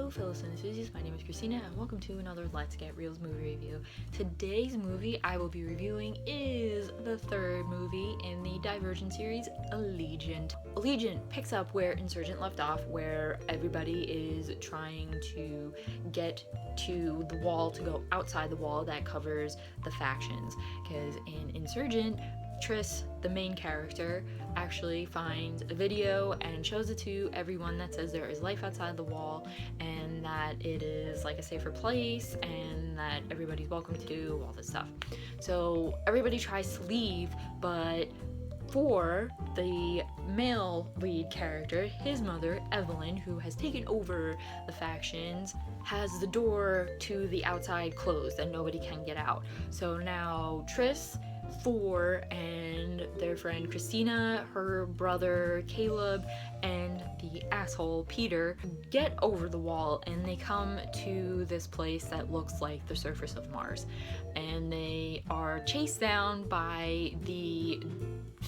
Hello fellow enthusiasts, my name is Christina and welcome to another Let's Get Reelz movie review. Today's movie I will be reviewing is the third movie in the Divergent series, Allegiant. Allegiant picks up where Insurgent left off, where everybody is trying to get to the wall, to go outside the wall that covers the factions. Because in Insurgent, Triss, the main character, actually finds a video and shows it to everyone that says there is life outside the wall and that it is like a safer place and that everybody's welcome to do all this stuff. So everybody tries to leave, but for the male lead character, his mother, Evelyn, who has taken over the factions, has the door to the outside closed and nobody can get out. So now Triss, Four, and their friend Christina, her brother Caleb, and the asshole Peter get over the wall and they come to this place that looks like the surface of Mars. And they are chased down by the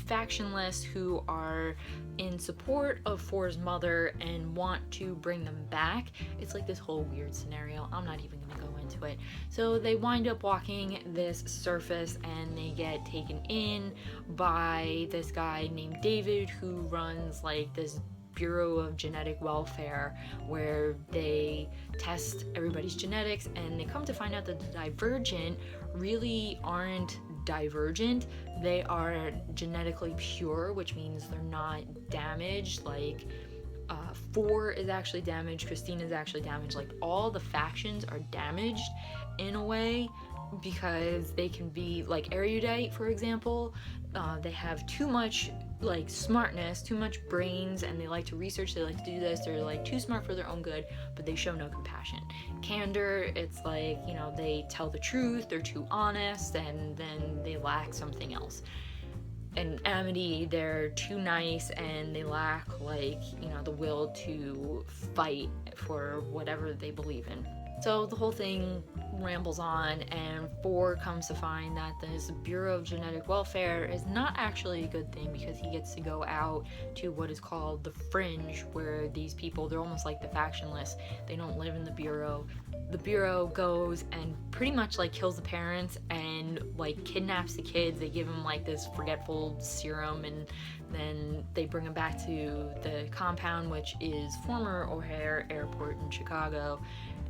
factionless who are in support of Four's mother and want to bring them back. It's like this whole weird scenario. I'm not even gonna go into it. So they wind up walking this surface and they get taken in by this guy named David, who runs like this Bureau of Genetic Welfare where they test everybody's genetics, and they come to find out that the Divergent really aren't divergent. They are genetically pure, which means they're not damaged. Like Four is actually damaged, Christine is actually damaged, like all the factions are damaged in a way because they can be like erudite, for example. They have too much like smartness, too much brains, and they like to research, they like to do this, they're like too smart for their own good, but they show no compassion. Candor, it's like, you know, they tell the truth, they're too honest, and then they lack something else. And Amity, they're too nice and they lack, like, you know, the will to fight for whatever they believe in. So the whole thing rambles on, and Four comes to find that this Bureau of Genetic Welfare is not actually a good thing because he gets to go out to what is called the Fringe, where these people, they're almost like the factionless. They don't live in the Bureau. The Bureau goes and pretty much like kills the parents and like kidnaps the kids. They give them like this forgetful serum, and then they bring them back to the compound, which is former O'Hare Airport in Chicago,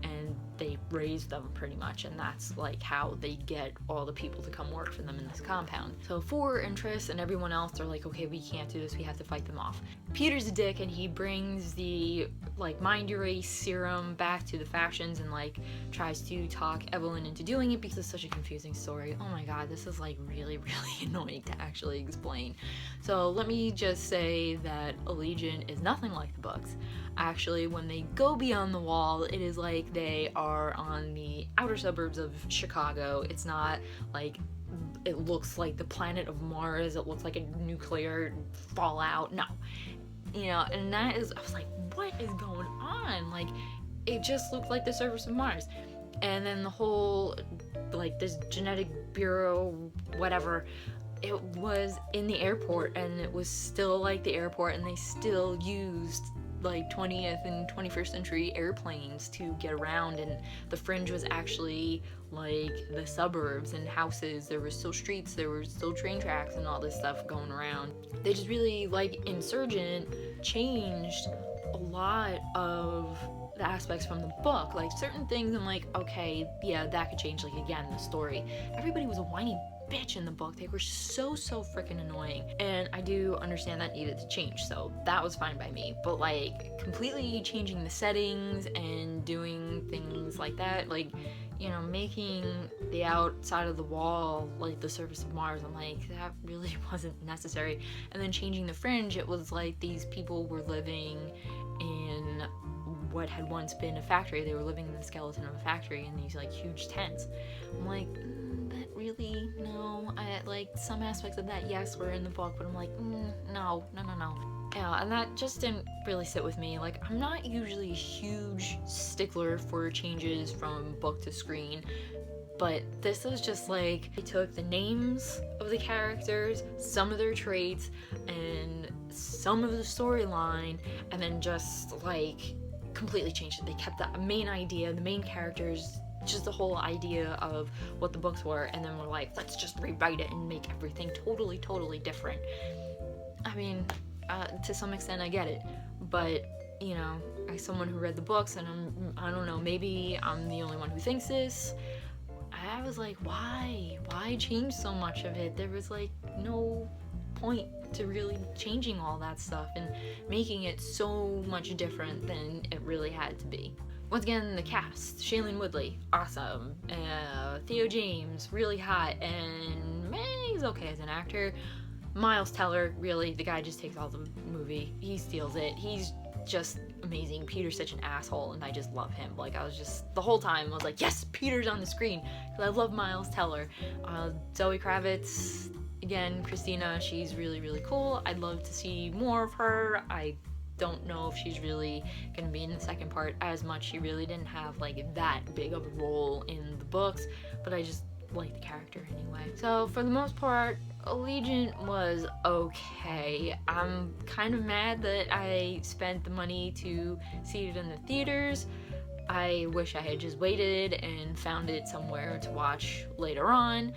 and they raise them pretty much, and that's like how they get all the people to come work for them in this compound. So Four and Triss and everyone else are like, okay, we can't do this, we have to fight them off. Peter's a dick and he brings the like mind erase serum back to the factions and like tries to talk Evelyn into doing it because it's such a confusing story. Oh my god, this is like really annoying to actually explain. So let me just say that Allegiant is nothing like the books. Actually, when they go beyond the wall, it is like they are on the outer suburbs of Chicago. It's not like it looks like the planet of Mars, it looks like a nuclear fallout. No. You know, and that is, I was like, what is going on? Like, it just looked like the surface of Mars. And then the whole, like, this genetic bureau, whatever, it was in the airport, and it was still like the airport, and they still used like 20th and 21st century airplanes to get around, and the Fringe was actually like the suburbs and houses. There were still streets, there were still train tracks and all this stuff going around. They just really, like, Insurgent changed a lot of the aspects from the book. Like certain things I'm like, okay, yeah, that could change, like again, the story. Everybody was a whiny bitch in the book. They were so freaking annoying, and I do understand that needed to change, so that was fine by me. But like completely changing the settings and doing things like that, like, you know, making the outside of the wall like the surface of Mars, I'm like, that really wasn't necessary. And then changing the Fringe, it was like these people were living in what had once been a factory. They were living in the skeleton of a factory in these like huge tents. I'm like, that really, no. I like some aspects of that, yes, were in the book, but I'm like, no. Yeah, and that just didn't really sit with me. Like, I'm not usually a huge stickler for changes from book to screen, but this was just like, they took the names of the characters, some of their traits, and some of the storyline, and then just like completely changed it. They kept the main idea, the main characters, just the whole idea of what the books were, and then we're like, let's just rewrite it and make everything totally different. I mean, to some extent I get it, but you know, as someone who read the books, and I don't know, maybe I'm the only one who thinks this, I was like, why change so much of it? There was like no point to really changing all that stuff and making it so much different than it really had to be. Once again, the cast: Shailene Woodley, awesome. Theo James, really hot, and he's okay as an actor. Miles Teller, really, the guy just takes all the movie. He steals it. He's just amazing. Peter's such an asshole, and I just love him. Like, I was just, the whole time, I was like, yes, Peter's on the screen, because I love Miles Teller. Zoe Kravitz, again, Christina, she's really cool. I'd love to see more of her. I don't know if she's really gonna be in the second part as much. She really didn't have like that big of a role in the books, but I just like the character anyway. So for the most part, Allegiant was okay. I'm kind of mad that I spent the money to see it in the theaters. I wish I had just waited and found it somewhere to watch later on.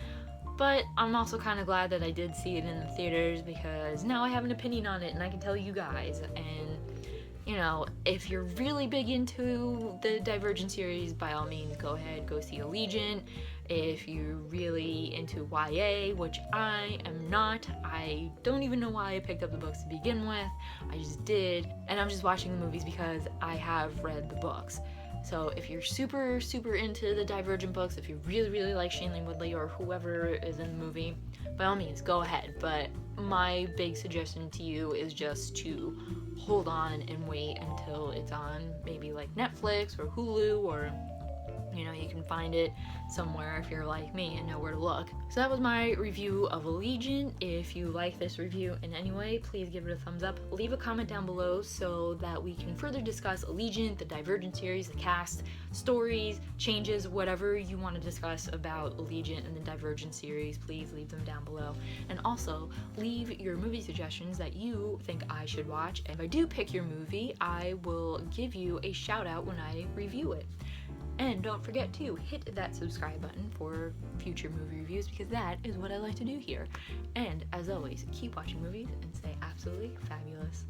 But I'm also kind of glad that I did see it in the theaters, because now I have an opinion on it and I can tell you guys. And, you know, if you're really big into the Divergent series, by all means, go ahead, go see Allegiant. If you're really into YA, which I am not, I don't even know why I picked up the books to begin with. I just did. And I'm just watching the movies because I have read the books. So if you're super into the Divergent books, if you really like Shailene Woodley or whoever is in the movie, by all means, go ahead. But my big suggestion to you is just to hold on and wait until it's on maybe like Netflix or Hulu, or you know, you can find it somewhere if you're like me and know where to look. So that was my review of Allegiant. If you like this review in any way, please give it a thumbs up. Leave a comment down below so that we can further discuss Allegiant, the Divergent series, the cast, stories, changes, whatever you want to discuss about Allegiant and the Divergent series, please leave them down below. And also, leave your movie suggestions that you think I should watch. And if I do pick your movie, I will give you a shout out when I review it. And don't forget to hit that subscribe button for future movie reviews, because that is what I like to do here. And as always, keep watching movies and stay absolutely fabulous.